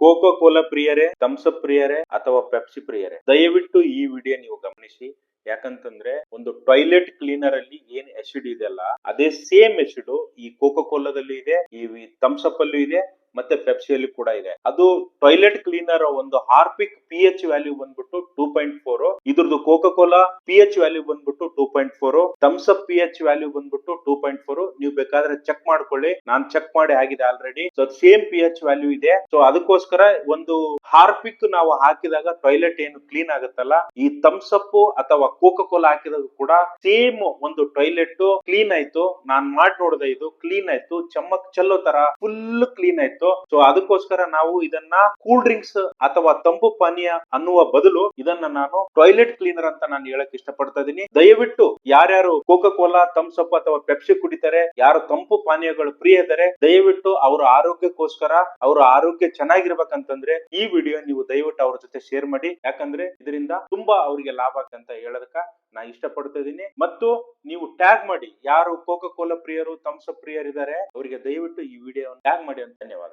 Cocoa Cola ಪ್ರಿಯರೇ, thumbs up ಪ್ರಿಯರೇ ಅಥವಾ ಪೆಪ್ಸಿ ಪ್ರಿಯರೇ, ದಯವಿಟ್ಟು ಈ ವಿಡಿಯೋ ನೀವು ಗಮನಿಸಿ. ಯಾಕಂತಂದ್ರೆ ಒಂದು ಟಾಯ್ಲೆಟ್ ಕ್ಲೀನರ್ ಅಲ್ಲಿ ಏನ್ ಎಸಿಡ್ ಇದೆಯಲ್ಲ, ಅದೇ ಸೇಮ್ ಎಸಿಡ್ ಈ ಕೋಕೋ ಕೋಲಾದಲ್ಲಿ ಇದೆ, ಈ ಥಮ್ಸ್ ಅಪ್ ಅಲ್ಲೂ ಇದೆ, ಮತ್ತೆ ಪೆಪ್ಸಿಯಲ್ಲಿ ಕೂಡ ಇದೆ. ಅದು ಟಾಯ್ಲೆಟ್ ಕ್ಲೀನರ್ ಒಂದು ಹಾರ್ಪಿಕ್ ಪಿ ಎಚ್ ವ್ಯಾಲ್ಯೂ ಬಂದ್ಬಿಟ್ಟು 2.4, ಇದ್ರದ್ದು cocoa Cola P H value ಬಂದ್ಬಿಟ್ಟು 2.4, thumbs up P H value ಬಂದ್ಬಿಟ್ಟು 2.4. ನೀವು ಬೇಕಾದ್ರೆ ಚೆಕ್ ಮಾಡ್ಕೊಳ್ಳಿ, ನಾನ್ ಚೆಕ್ ಮಾಡಿ ಆಗಿದೆ already. So same P H value ಇದೆ. ಸೊ ಅದಕ್ಕೋಸ್ಕರ ಒಂದು ಹಾರ್ಪಿಕ್ ನಾವು ಹಾಕಿದಾಗ ಟಾಯ್ಲೆಟ್ ಏನು ಕ್ಲೀನ್ ಆಗುತ್ತಲ್ಲ, ಈ ಥಮ್ಸ್ ಅಪ್ ಅಥವಾ ಕೋಕೋ ಕೋಲಾ ಹಾಕಿದಾಗ ಕೂಡ ಸೇಮ್ ಒಂದು ಟಾಯ್ಲೆಟ್ ಕ್ಲೀನ್ ಆಯ್ತು. ನಾನ್ ಮಾಡಿ ನೋಡಿದೆ, ಇದು ಕ್ಲೀನ್ ಆಯ್ತು, ಚಮ್ಮಕ್ ಚೆಲ್ಲೋ ತರ ಫುಲ್ ಕ್ಲೀನ್ ಆಯ್ತು. ಸೊ ಅದಕ್ಕೋಸ್ಕರ ನಾವು ಇದನ್ನ ಕೂಲ್ ಡ್ರಿಂಕ್ಸ್ ಅಥವಾ ತಂಪು ಪಾನೀಯ ಅನ್ನುವ ಬದಲು ಇದನ್ನ ನಾನು ಟಾಯ್ಲೆಟ್ ಕ್ಲೀನರ್ ಅಂತ ನಾನು ಹೇಳಕ್ ಇಷ್ಟಪಡ್ತಾ ಇದೀನಿ. ದಯವಿಟ್ಟು ಯಾರ್ಯಾರು ಕೋಕೋ ಕೋಲಾ, ಥಮ್ಸ್ ಅಪ್ ಅಥವಾ ಪೆಪ್ಸಿ ಕುಡಿತಾರೆ, ಯಾರು ತಂಪು ಪಾನೀಯಗಳು ಪ್ರಿಯ ಇದ್ದಾರೆ, ದಯವಿಟ್ಟು ಅವರ ಆರೋಗ್ಯಕ್ಕೋಸ್ಕರ, ಅವರ ಆರೋಗ್ಯ ಚೆನ್ನಾಗಿರ್ಬೇಕಂತಂದ್ರೆ ಈ ವಿಡಿಯೋ ನೀವು ದಯವಿಟ್ಟು ಅವ್ರ ಜೊತೆ ಶೇರ್ ಮಾಡಿ. ಯಾಕಂದ್ರೆ ಇದರಿಂದ ತುಂಬಾ ಅವರಿಗೆ ಲಾಭ ಆಗುತ್ತೆ ಅಂತ ಹೇಳೋದಕ್ಕ ನಾ ಇಷ್ಟಪಡ್ತಾ ಇದೀನಿ. ಮತ್ತು ನೀವು ಟ್ಯಾಗ್ ಮಾಡಿ, ಯಾರು ಕೋಕೋ ಕೋಲಾ ಪ್ರಿಯರು, ಥಮ್ಸ್ ಅಪ್ ಪ್ರಿಯರ್ ಇದ್ದಾರೆ ಅವರಿಗೆ ದಯವಿಟ್ಟು ಈ ವಿಡಿಯೋ ಟ್ಯಾಗ್ ಮಾಡಿ ಅಂತ. ಧನ್ಯವಾದ.